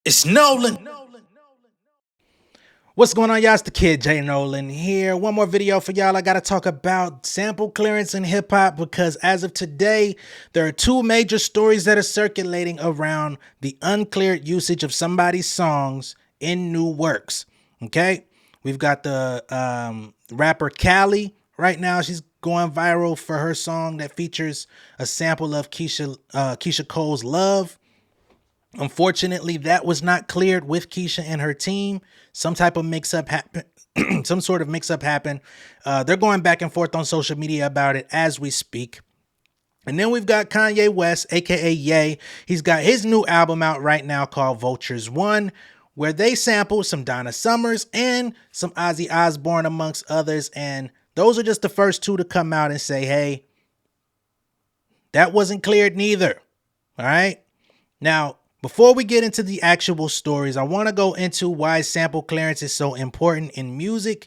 It's Nolan. What's going on, y'all? It's the kid J Nolan here. One more video for y'all. I got to talk about sample clearance in hip hop because as of today, there are two major stories that are circulating around the uncleared usage of somebody's songs in new works. Okay, we've got the rapper Kaliii right now. She's going viral for her song that features a sample of Keyshia Cole's "Love." Unfortunately, that was not cleared with Keyshia and her team. Some type of mix-up happened. Some sort of mix-up happened. They're going back and forth on social media about it as we speak. And then we've got Kanye West, aka Ye. He's got his new album out right now called Vultures 1, where they sampled some Donna Summers and some Ozzy Osbourne, amongst others. And those are just the first two to come out and say, hey, that wasn't cleared neither. All right. Now, before we get into the actual stories, I want to go into why sample clearance is so important in music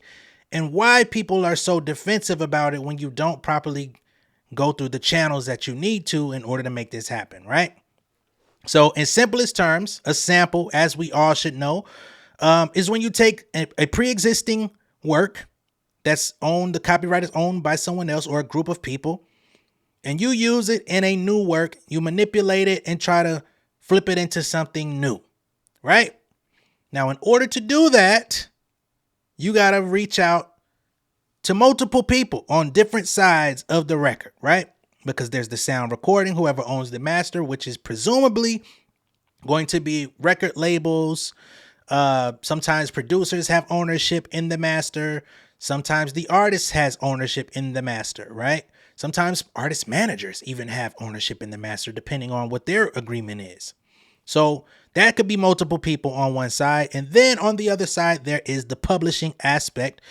and why people are so defensive about it when you don't properly go through the channels that you need to in order to make this happen, right? So in simplest terms, a sample, as we all should know, is when you take a pre-existing work that's owned, the copyright is owned by someone else or a group of people, and you use it in a new work, you manipulate it and try to flip it into something new, right? Now, in order to do that, you got to reach out to multiple people on different sides of the record, right? Because there's the sound recording, whoever owns the master, which is presumably going to be record labels. Sometimes producers have ownership in the master. Sometimes the artist has ownership in the master, right? Sometimes artist managers even have ownership in the master, depending on what their agreement is. So that could be multiple people on one side. And then on the other side, there is the publishing aspect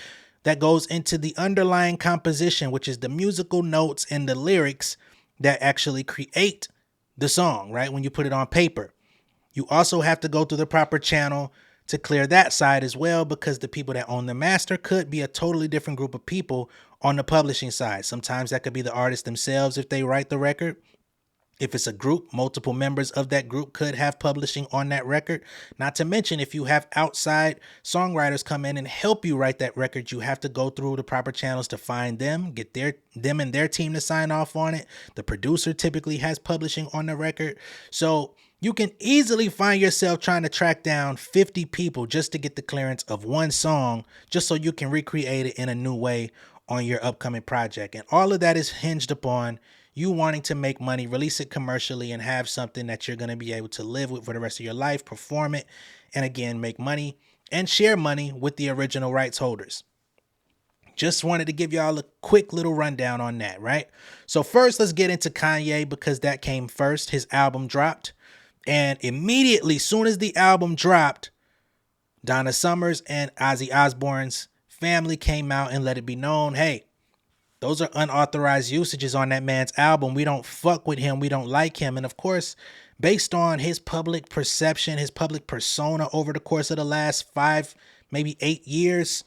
that goes into the underlying composition, which is the musical notes and the lyrics that actually create the song, right? When you put it on paper, you also have to go through the proper channel to clear that side as well, because the people that own the master could be a totally different group of people on the publishing side. Sometimes that could be the artists themselves if they write the record. If it's a group, multiple members of that group could have publishing on that record. Not to mention, if you have outside songwriters come in and help you write that record, you have to go through the proper channels to find them, get them and their team to sign off on it. The producer typically has publishing on the record. So you can easily find yourself trying to track down 50 people just to get the clearance of one song, just so you can recreate it in a new way on your upcoming project. And all of that is hinged upon you wanting to make money, release it commercially, and have something that you're going to be able to live with for the rest of your life, perform it, and again, make money and share money with the original rights holders. Just wanted to give y'all a quick little rundown on that, right? So first, let's get into Kanye, because that came first. His album dropped, and immediately, soon as the album dropped, Donna Summers and Ozzy Osbourne's family came out and let it be known, hey, those are unauthorized usages on that man's album. We don't fuck with him. We don't like him. And of course, based on his public perception, his public persona over the course of the last 5, maybe 8 years,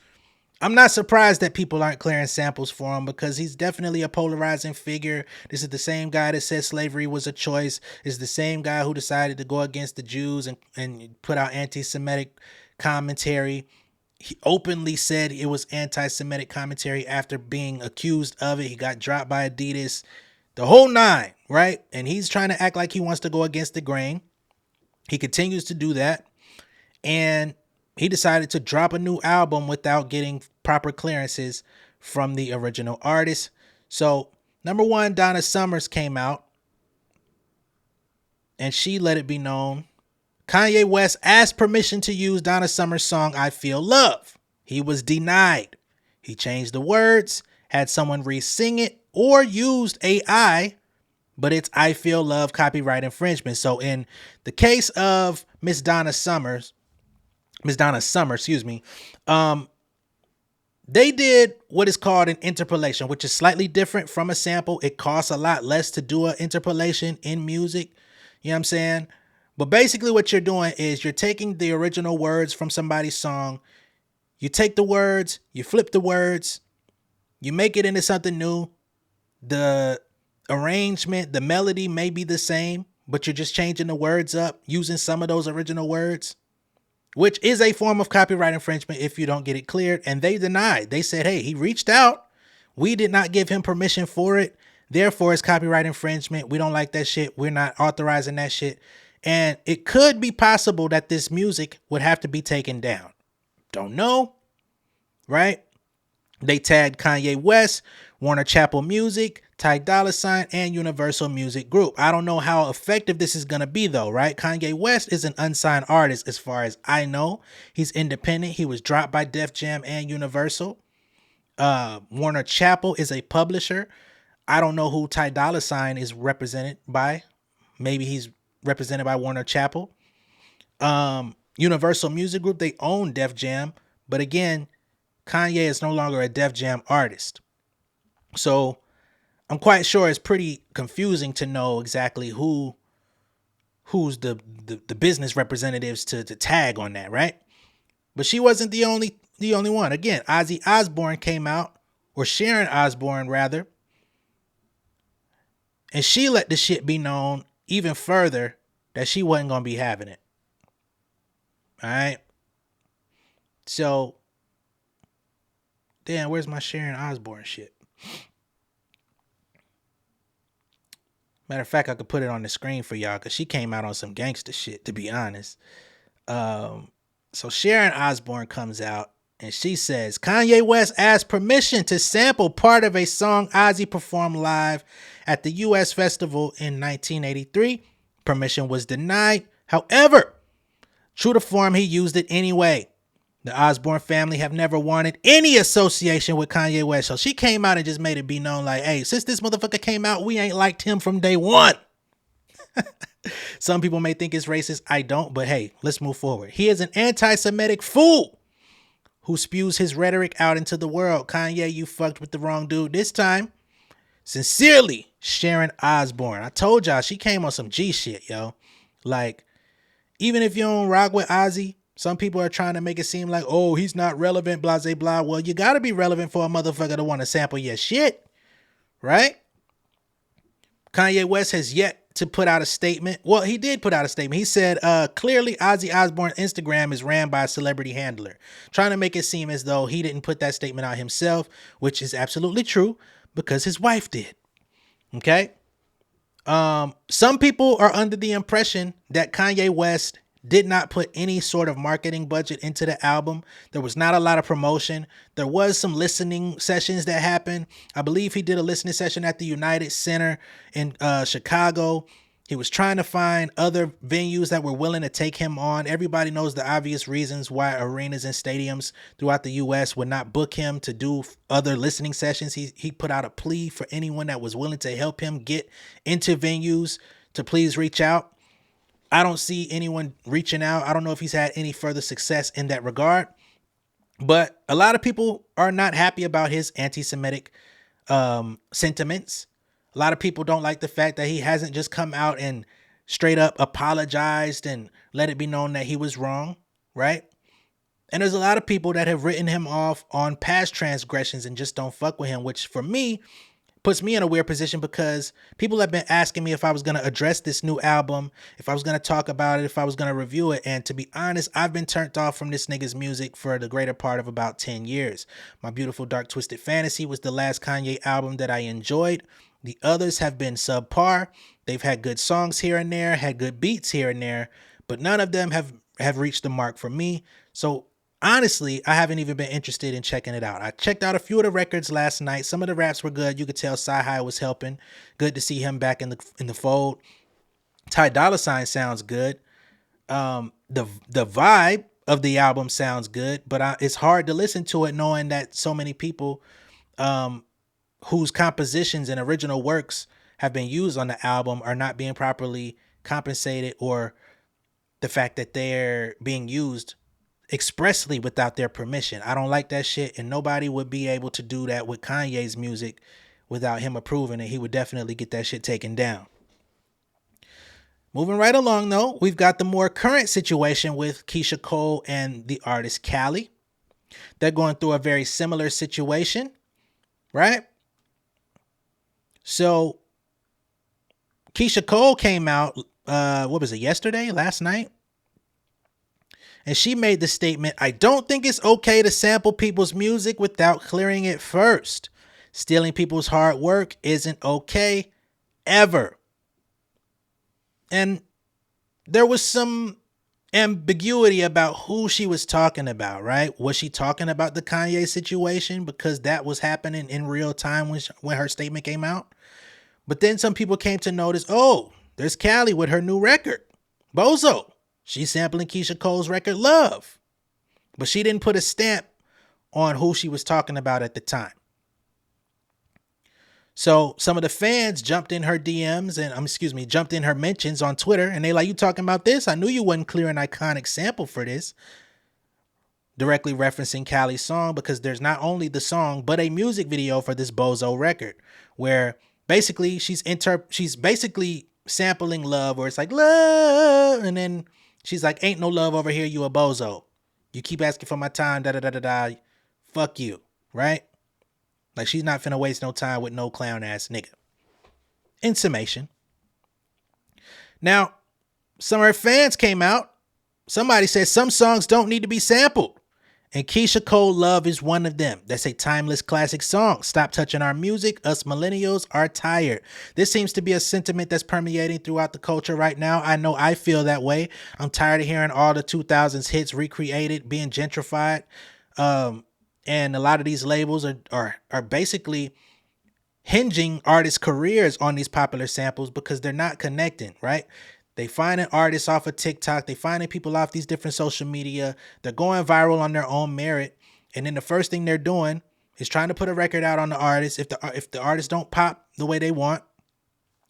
I'm not surprised that people aren't clearing samples for him, because he's definitely a polarizing figure. This is the same guy that said slavery was a choice. Is the same guy who decided to go against the Jews and put out anti-Semitic commentary. He openly said it was anti-Semitic commentary after being accused of it. He got dropped by Adidas, the whole nine, right? And he's trying to act like he wants to go against the grain. He continues to do that. And he decided to drop a new album without getting proper clearances from the original artist. So, number one, Donna Summers came out and she let it be known Kanye West asked permission to use Donna Summer's song, I Feel Love. He was denied. He changed the words, had someone re-sing it, or used AI, but it's I Feel Love copyright infringement. So in the case of Miss Donna Summer, they did what is called an interpolation, which is slightly different from a sample. It costs a lot less to do an interpolation in music. You know what I'm saying? But basically what you're doing is you're taking the original words from somebody's song. You take the words, you flip the words, you make it into something new. The arrangement, the melody may be the same, but you're just changing the words up, using some of those original words, which is a form of copyright infringement if you don't get it cleared. And they denied. They said, hey, he reached out. We did not give him permission for it. Therefore, it's copyright infringement. We don't like that shit. We're not authorizing that shit. And it could be possible that this music would have to be taken down. Don't know, right? They tagged Kanye West, Warner Chappell Music, Ty Dolla $ign, and Universal Music Group. I don't know how effective this is going to be though, right? Kanye West is an unsigned artist as far as I know. He's independent. He was dropped by Def Jam and Universal. Warner Chappell is a publisher. I don't know who Ty Dolla $ign is represented by. Maybe he's represented by Warner Chappell. Universal Music Group, they own Def Jam. But again, Kanye is no longer a Def Jam artist. So I'm quite sure it's pretty confusing to know exactly who's the business representatives to tag on that, right? But she wasn't the only one. Again, Ozzy Osbourne came out, or Sharon Osborne rather, and she let the shit be known even further that she wasn't gonna be having it. All right. So, damn, where's my Sharon Osborne shit? Matter of fact, I could put it on the screen for y'all because she came out on some gangster shit, to be honest. So Sharon Osborne comes out and she says, Kanye West asked permission to sample part of a song Ozzy performed live at the U.S. Festival in 1983. Permission was denied. However, true to form, he used it anyway. The Osbourne family have never wanted any association with Kanye West. So she came out and just made it be known like, hey, since this motherfucker came out, we ain't liked him from day one. Some people may think it's racist. I don't, but hey, let's move forward. He is an anti-Semitic fool who spews his rhetoric out into the world. Kanye, you fucked with the wrong dude this time. Sincerely, Sharon Osborne. I told y'all she came on some G shit, yo. Like, even if you don't rock with Ozzy, some people are trying to make it seem like, oh, he's not relevant, blah, blah, blah. Well, you got to be relevant for a motherfucker to want to sample your shit, right? Kanye West has yet to put out a statement. Well, he did put out a statement. He said, clearly Ozzy Osbourne's Instagram is ran by a celebrity handler, trying to make it seem as though he didn't put that statement out himself, which is absolutely true because his wife did. Okay. Some people are under the impression that Kanye West did not put any sort of marketing budget into the album. There was not a lot of promotion. There was some listening sessions that happened. I believe he did a listening session at the United Center in Chicago. He was trying to find other venues that were willing to take him on. Everybody knows the obvious reasons why arenas and stadiums throughout the U.S. would not book him to do other listening sessions. He put out a plea for anyone that was willing to help him get into venues to please reach out. I don't see anyone reaching out. I don't know if he's had any further success in that regard. But a lot of people are not happy about his anti-Semitic sentiments. A lot of people don't like the fact that he hasn't just come out and straight up apologized and let it be known that he was wrong, right? And there's a lot of people that have written him off on past transgressions and just don't fuck with him, which for me puts me in a weird position because people have been asking me if I was going to address this new album, if I was going to talk about it, if I was going to review it. And to be honest, I've been turned off from this nigga's music for the greater part of about 10 years. My Beautiful Dark Twisted Fantasy was the last Kanye album that I enjoyed. The others have been subpar. They've had good songs here and there, had good beats here and there, but none of them have reached the mark for me. So honestly, I haven't even been interested in checking it out. I checked out a few of the records last night. Some of the raps were good. You could tell Sci-Hi was helping. Good to see him back in the fold. Ty Dolla $ign sounds good. The vibe of the album sounds good, but it's hard to listen to it knowing that so many people whose compositions and original works have been used on the album are not being properly compensated, or the fact that they're being used expressly without their permission. I don't like that shit, and nobody would be able to do that with Kanye's music without him approving it. He would definitely get that shit taken down. Moving right along though, we've got the more current situation with Keyshia Cole and the artist Kaliii. They're going through a very similar situation, right? So Keyshia Cole came out what was it, last night? And she made the statement, I don't think it's okay to sample people's music without clearing it first. Stealing people's hard work isn't okay, ever. And there was some ambiguity about who she was talking about, right? Was she talking about the Kanye situation because that was happening in real time when her statement came out? But then some people came to notice, oh, there's Kaliii with her new record, Bozo. She's sampling Keyshia Cole's record, Love. But she didn't put a stamp on who she was talking about at the time. So some of the fans jumped in her DMs and jumped in her mentions on Twitter, and they like, you talking about this? I knew you wasn't clear an iconic sample for this. Directly referencing Kalii's song, because there's not only the song, but a music video for this Bozo record, where basically she's basically sampling Love, where it's like, love, and then she's like, ain't no love over here, you a bozo. You keep asking for my time, da-da-da-da-da. Fuck you, right? Like, she's not finna waste no time with no clown ass nigga. In summation. Now, some of her fans came out. Somebody said some songs don't need to be sampled. And Keyshia Cole Love is one of them. That's a timeless classic song. Stop touching our music. Us millennials are tired. This seems to be a sentiment that's permeating throughout the culture right now. I know I feel that way. I'm tired of hearing all the 2000s hits recreated, being gentrified. And a lot of these labels are basically hinging artists' careers on these popular samples because they're not connecting, right? They finding artists off of TikTok. They finding people off these different social media. They're going viral on their own merit. And then the first thing they're doing is trying to put a record out on the artist. If the artists don't pop the way they want.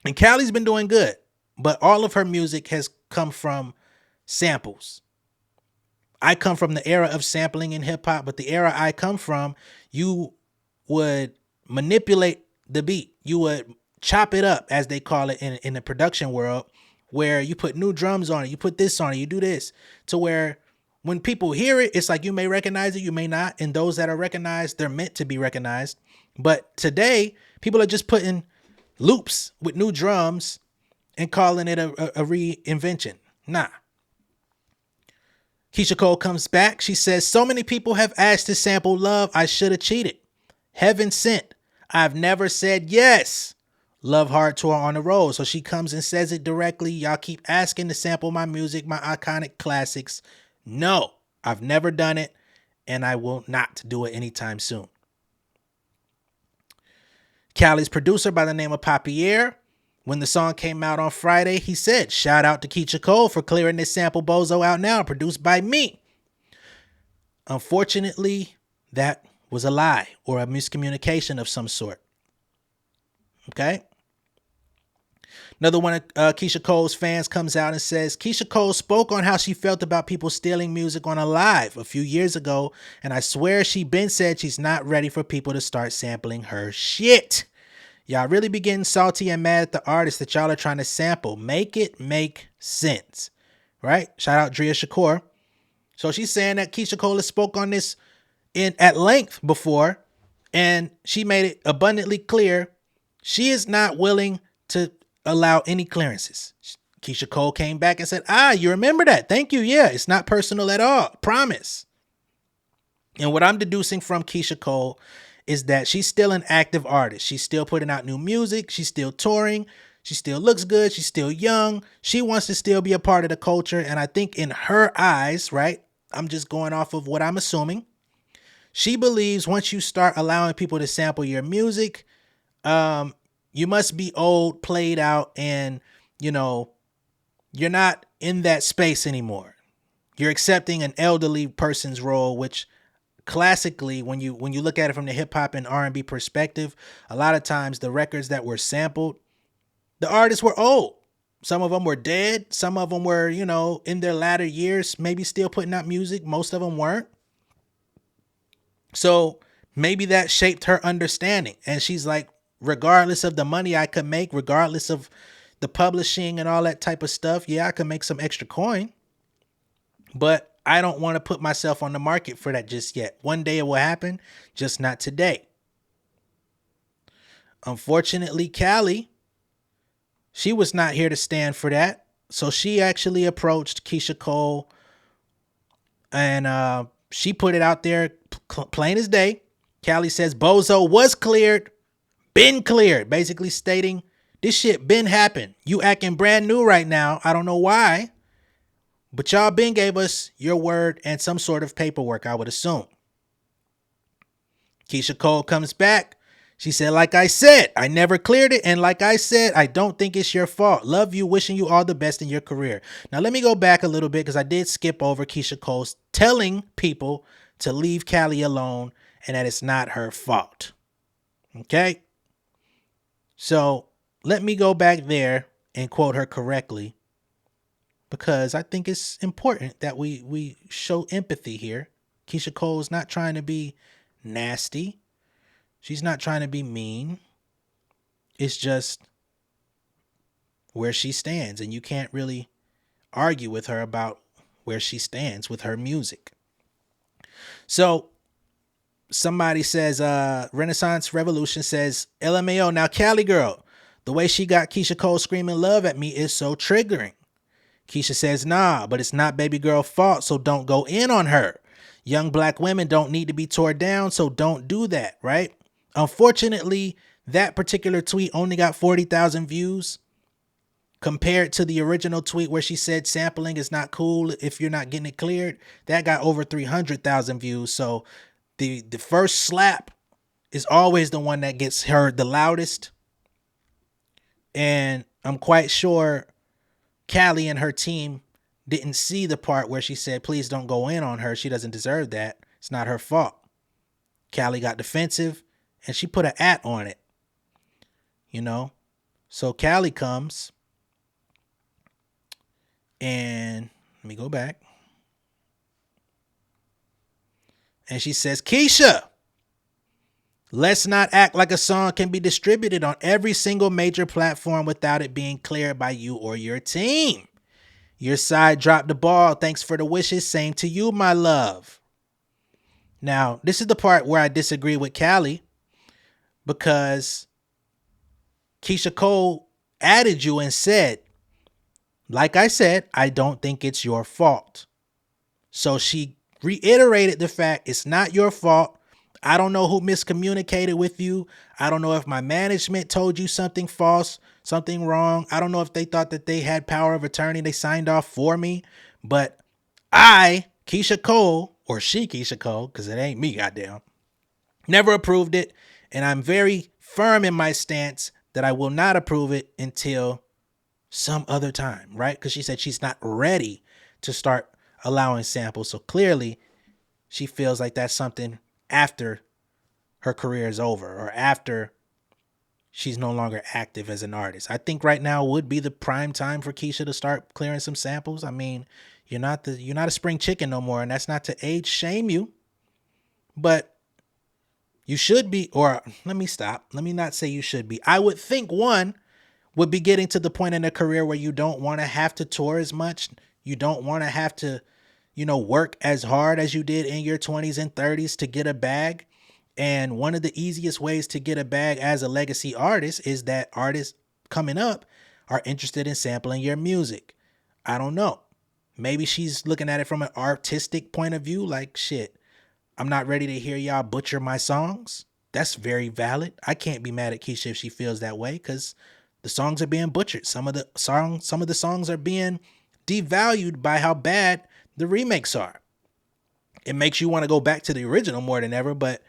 And Kalii's been doing good, but all of her music has come from samples. I come from the era of sampling in hip hop, but the era I come from, you would manipulate the beat. You would chop it up, as they call it in the production world, where you put new drums on it, you put this on it, you do this, to where when people hear it, it's like you may recognize it, you may not. And those that are recognized, they're meant to be recognized. But today, people are just putting loops with new drums and calling it a reinvention. Nah. Keyshia Cole comes back. She says, so many people have asked to sample Love. I should have cheated. Heaven sent. I've never said yes. Love Hard Tour on the road. So she comes and says it directly. Y'all keep asking to sample my music, my iconic classics. No, I've never done it, and I will not do it anytime soon. Kalii's producer by the name of Papier, when the song came out on Friday, he said, shout out to Keyshia Cole for clearing this sample Bozo out now, produced by me. Unfortunately, that was a lie or a miscommunication of some sort. Okay? Another one of Keyshia Cole's fans comes out and says, Keyshia Cole spoke on how she felt about people stealing music on a live a few years ago, and I swear she been said she's not ready for people to start sampling her shit. Y'all really be getting salty and mad at the artists that y'all are trying to sample. Make it make sense, right? Shout out Drea Shakur. So she's saying that Keyshia Cole has spoke on this at length before, and she made it abundantly clear she is not willing to allow any clearances. Keyshia Cole came back and said, you remember that. Thank you. Yeah, it's not personal at all. Promise. And what I'm deducing from Keyshia Cole is that she's still an active artist. She's still putting out new music. She's still touring. She still looks good. She's still young. She wants to still be a part of the culture. And I think in her eyes, right, I'm just going off of what I'm assuming, she believes once you start allowing people to sample your music, you must be old, played out, and, you're not in that space anymore. You're accepting an elderly person's role, which classically, when you look at it from the hip hop and R&B perspective, a lot of times the records that were sampled, the artists were old. Some of them were dead. Some of them were, in their latter years, maybe still putting out music. Most of them weren't. So maybe that shaped her understanding. And she's like, regardless of the money I could make, regardless of the publishing and all that type of stuff, yeah, I could make some extra coin. But I don't want to put myself on the market for that just yet. One day it will happen, just not today. Unfortunately, Kaliii, she was not here to stand for that. So she actually approached Keyshia Cole, and she put it out there plain as day. Kali says Bozo was cleared, been cleared, basically stating this shit been happened. You acting brand new right now. I don't know why, but y'all been gave us your word and some sort of paperwork, I would assume. Keyshia Cole comes back. She said, like I said, I never cleared it. And like I said, I don't think it's your fault. Love you, wishing you all the best in your career. Now, let me go back a little bit because I did skip over Keyshia Cole telling people to leave Kali alone and that it's not her fault. Okay? So let me go back there and quote her correctly, because I think it's important that we show empathy here. Keyshia Cole is not trying to be nasty. She's not trying to be mean. It's just where she stands, and you can't really argue with her about where she stands with her music. So somebody says, Renaissance Revolution says, LMAO, now Cali girl, the way she got Keyshia Cole screaming love at me is so triggering. Keyshia says, nah, but it's not baby girl fault, so don't go in on her. Young black women don't need to be tore down, so don't do that, right? Unfortunately, that particular tweet only got 40,000 views compared to the original tweet where she said sampling is not cool if you're not getting it cleared. That got over 300,000 views. So the first slap is always the one that gets heard the loudest. And I'm quite sure Kali and her team didn't see the part where she said, please don't go in on her. She doesn't deserve that. It's not her fault. Kali got defensive and she put an at on it, you know? So Kali comes and let me go back. And she says, Keyshia, let's not act like a song can be distributed on every single major platform without it being cleared by you or your team. Your side dropped the ball. Thanks for the wishes. Same to you, my love. Now, this is the part where I disagree with Kali, because Keyshia Cole added you and said, like I said, I don't think it's your fault. So she reiterated the fact it's not your fault. I don't know who miscommunicated with you. I don't know if my management told you something false, something wrong. I don't know if they thought that they had power of attorney. They signed off for me. But I, Keyshia Cole, or she Keyshia Cole, because it ain't me, goddamn, never approved it. And I'm very firm in my stance that I will not approve it until some other time, right? Because she said she's not ready to start allowing samples. So clearly she feels like that's something after her career is over or after she's no longer active as an artist. I think right now would be the prime time for Keyshia to start clearing some samples. I mean, you're not a spring chicken no more, and that's not to age shame you, but you should be, or let me stop. Let me not say you should be. I would think one would be getting to the point in a career where you don't want to have to tour as much. You don't want to have to, work as hard as you did in your 20s and 30s to get a bag. And one of the easiest ways to get a bag as a legacy artist is that artists coming up are interested in sampling your music. I don't know. Maybe she's looking at it from an artistic point of view, like, shit, I'm not ready to hear y'all butcher my songs. That's very valid. I can't be mad at Keyshia if she feels that way, because the songs are being butchered. Some of the songs are being devalued by how bad the remakes are. It makes you want to go back to the original more than ever, but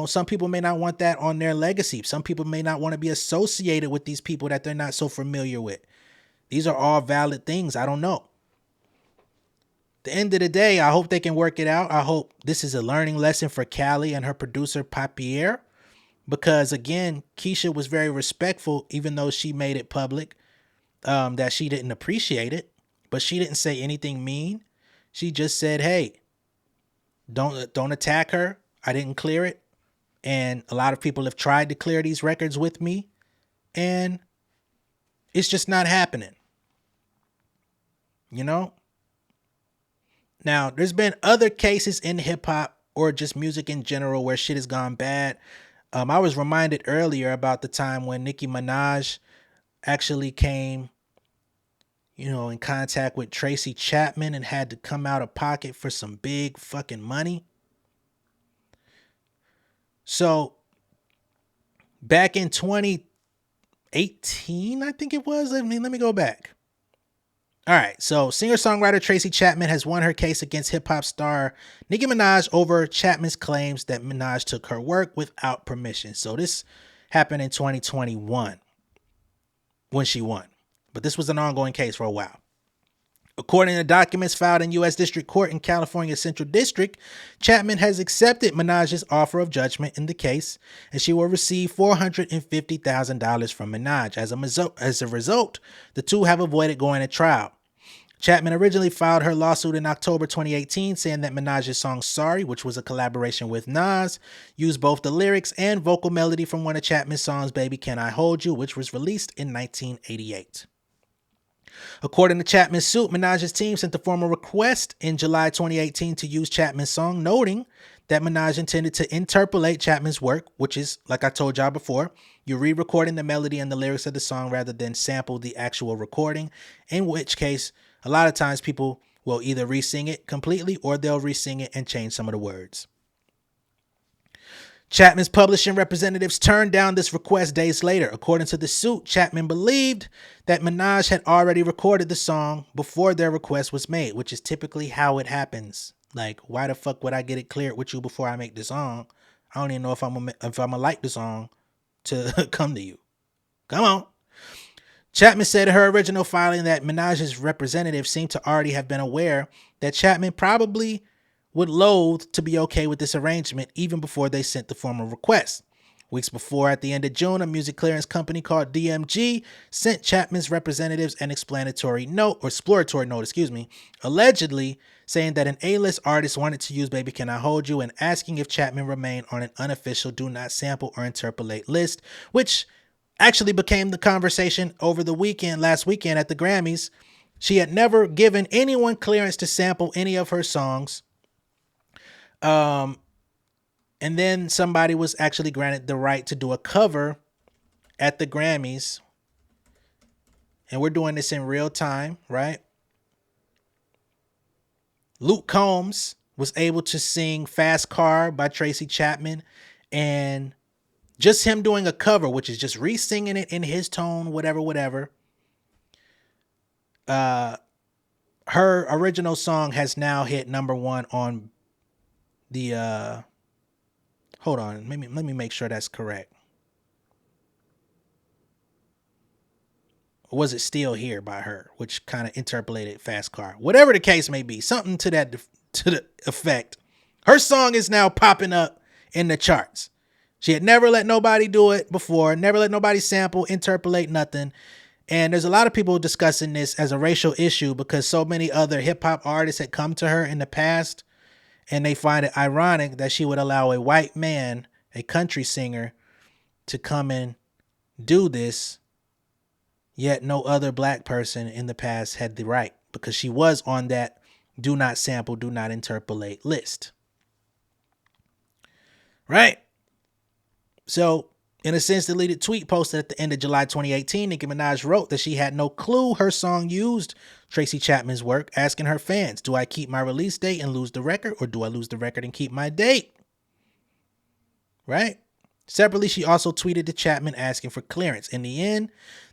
some people may not want that on their legacy. Some people may not want to be associated with these people that they're not so familiar with. These are all valid things. I don't know. At the end of the day, I hope they can work it out. I hope this is a learning lesson for Kali and her producer, Papier, because again, Keyshia was very respectful, even though she made it public that she didn't appreciate it, but she didn't say anything mean. She just said, hey, don't attack her. I didn't clear it. And a lot of people have tried to clear these records with me, and it's just not happening. Now, there's been other cases in hip hop or just music in general where shit has gone bad. I was reminded earlier about the time when Nicki Minaj actually came, in contact with Tracy Chapman and had to come out of pocket for some big fucking money. So back in 2018, I think it was. Let me go back. All right, so singer-songwriter Tracy Chapman has won her case against hip-hop star Nicki Minaj over Chapman's claims that Minaj took her work without permission. So this happened in 2021 when she won. But this was an ongoing case for a while. According to documents filed in U.S. District Court in California Central District, Chapman has accepted Minaj's offer of judgment in the case, and she will receive $450,000 from Minaj. As a result, the two have avoided going to trial. Chapman originally filed her lawsuit in October 2018, saying that Minaj's song Sorry, which was a collaboration with Nas, used both the lyrics and vocal melody from one of Chapman's songs, Baby Can I Hold You, which was released in 1988. According to Chapman's suit, Minaj's team sent a formal request in July 2018 to use Chapman's song, noting that Minaj intended to interpolate Chapman's work, which is, like I told y'all before, you're re-recording the melody and the lyrics of the song rather than sample the actual recording, in which case, a lot of times people will either re-sing it completely or they'll re-sing it and change some of the words. Chapman's publishing representatives turned down this request days later. According to the suit, Chapman believed that Minaj had already recorded the song before their request was made, which is typically how it happens. Like, why the fuck would I get it cleared with you before I make the song? I don't even know if I'm gonna like the song to come to you. Come on. Chapman said in her original filing that Minaj's representatives seemed to already have been aware that Chapman probably would loathe to be okay with this arrangement even before they sent the formal request. Weeks before, at the end of June, a music clearance company called DMG sent Chapman's representatives an exploratory note, allegedly saying that an A-list artist wanted to use Baby Can I Hold You and asking if Chapman remained on an unofficial do not sample or interpolate list, which actually became the conversation over the last weekend at the Grammys. She had never given anyone clearance to sample any of her songs. And then somebody was actually granted the right to do a cover at the Grammys. And we're doing this in real time, right? Luke Combs was able to sing Fast Car by Tracy Chapman, and just him doing a cover, which is just re-singing it in his tone, whatever. Her original song has now hit #1 on the hold on, let me make sure that's correct. Or was it Still Here by her, which kind of interpolated Fast Car? Whatever the case may be, something to the effect. Her song is now popping up in the charts. She had never let nobody do it before, never let nobody sample, interpolate, nothing. And there's a lot of people discussing this as a racial issue because so many other hip hop artists had come to her in the past, and they find it ironic that she would allow a white man, a country singer, to come and do this, yet no other black person in the past had the right, because she was on that do not sample, do not interpolate list. Right? So, in a since deleted tweet posted at the end of July 2018, Nicki Minaj wrote that she had no clue her song used Tracy Chapman's work, asking her fans, do I keep my release date and lose the record, or do I lose the record and keep my date? Right? Separately, she also tweeted to Chapman asking for clearance. In the end,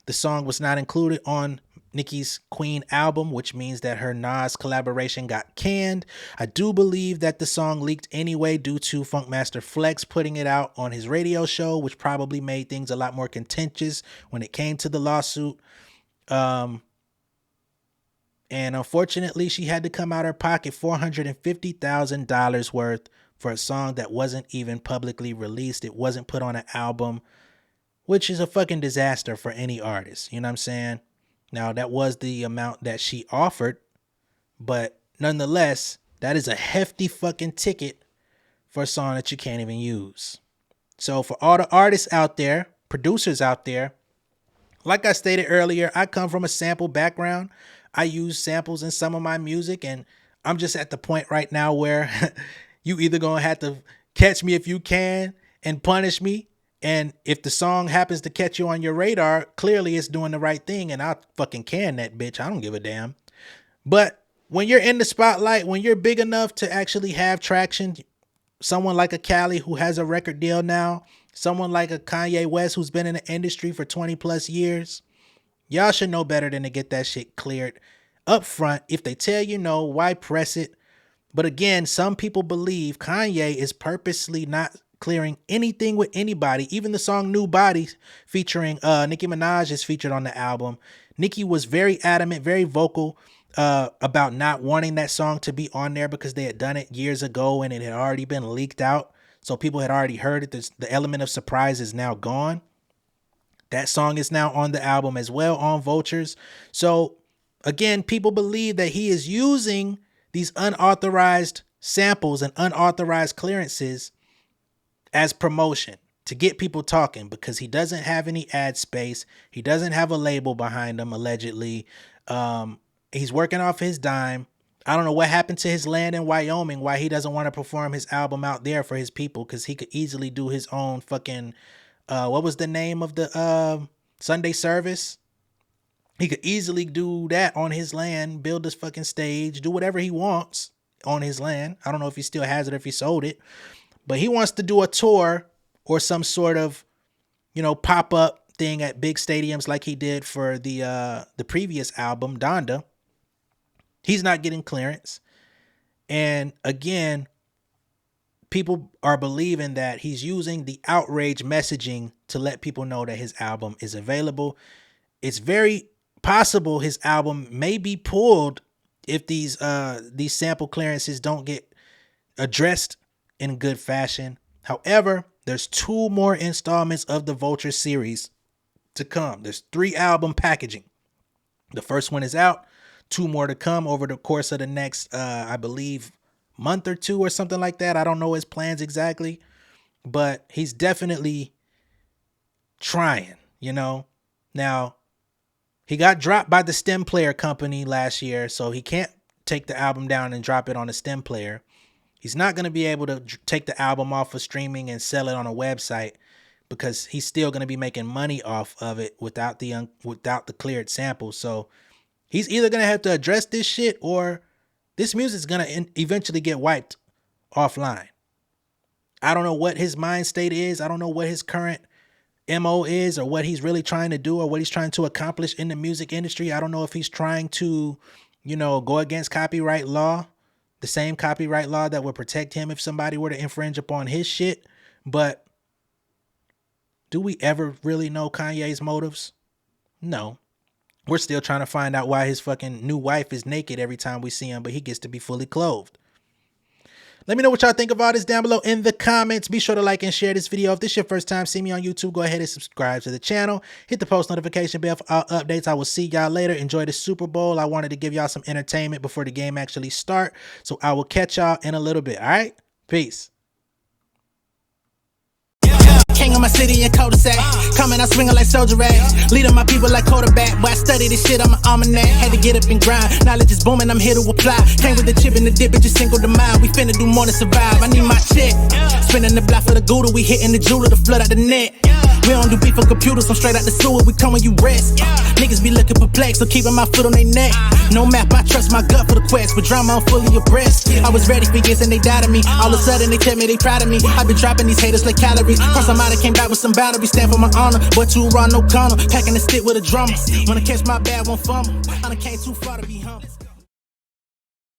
the song was not included on Nicki's Queen album, which means that her Nas collaboration got canned. I do believe that the song leaked anyway due to Funkmaster Flex putting it out on his radio show, which probably made things a lot more contentious when it came to the lawsuit. And unfortunately, she had to come out her pocket $450,000 worth for a song that wasn't even publicly released. It wasn't put on an album, which is a fucking disaster for any artist. You know what I'm saying? Now, that was the amount that she offered, but nonetheless, that is a hefty fucking ticket for a song that you can't even use. So for all the artists out there, producers out there, like I stated earlier, I come from a sample background. I use samples in some of my music, and I'm just at the point right now where you either gonna have to catch me if you can and punish me And if the song happens to catch you on your radar, clearly it's doing the right thing, and I'll fucking can that bitch. I don't give a damn. But when you're in the spotlight, when you're big enough to actually have traction, someone like a Kaliii who has a record deal now, someone like a Kanye West who's been in the industry for 20 plus years, y'all should know better than to get that shit cleared up front. If they tell you no, why press it? But again, some people believe Kanye is purposely not clearing anything with anybody. Even the song New Body featuring Nicki Minaj is featured on the album. Nicki was very adamant, very vocal about not wanting that song to be on there because they had done it years ago and it had already been leaked out. So people had already heard it. The element of surprise is now gone. That song is now on the album as well, on Vultures. So again, people believe that he is using these unauthorized samples and unauthorized clearances as promotion to get people talking, because he doesn't have any ad space. He doesn't have a label behind him, allegedly. He's working off his dime. I don't know what happened to his land in Wyoming, why he doesn't want to perform his album out there for his people, because he could easily do his own fucking, what was the name of the Sunday service? He could easily do that on his land, build his fucking stage, do whatever he wants on his land. I don't know if he still has it or if he sold it. But he wants to do a tour or some sort of, pop-up thing at big stadiums like he did for the previous album, Donna. He's not getting clearance. And again, people are believing that he's using the outrage messaging to let people know that his album is available. It's very possible his album may be pulled if these sample clearances don't get addressed in good fashion. However, there's 2 more installments of the Vulture series to come. There's 3 album packaging. The first one is out, 2 more to come over the course of the next, I believe, month or 2 or something like that. I don't know his plans exactly, but he's definitely trying, Now, he got dropped by the Stem Player company last year, so he can't take the album down and drop it on a Stem Player. He's not going to be able to take the album off of streaming and sell it on a website, because he's still going to be making money off of it without the cleared sample. So he's either going to have to address this shit, or this music is going to eventually get wiped offline. I don't know what his mind state is. I don't know what his current MO is, or what he's really trying to do, or what he's trying to accomplish in the music industry. I don't know if he's trying to, go against copyright law, the same copyright law that would protect him if somebody were to infringe upon his shit. But do we ever really know Kanye's motives? No. We're still trying to find out why his fucking new wife is naked every time we see him, but he gets to be fully clothed. Let me know what y'all think of all this down below in the comments. Be sure to like and share this video. If this is your first time seeing me on YouTube, go ahead and subscribe to the channel. Hit the post notification bell for all updates. I will see y'all later. Enjoy the Super Bowl. I wanted to give y'all some entertainment before the game actually start. So I will catch y'all in a little bit. All right? Peace. King of my city in cul-de-sac, coming out swinging like soldier rags, leading my people like quarterback. Boy, I study this shit, I'm an almanac. Had to get up and grind, knowledge is booming, I'm here to apply. Came with the chip and the dip, it just single the mind. We finna do more than survive, I need my check. Spinning the block for the Gouda, we hitting the jeweler, the flood out the net. We don't do beef for computers, I'm straight out the sewer, we come when you rest. Niggas be looking perplexed, so keeping my foot on their neck. No map, I trust my gut for the quest, with drama I'm fully abreast. I was ready for years and they doubted me, all of a sudden they tell me they proud of me. I been dropping these haters like calories, cross them out, I came back with some batteries, stand for my honor, but too raw, no corner, packing the stick with a drummer. When I catch my bad, won't fumble, I done came too far to be humble.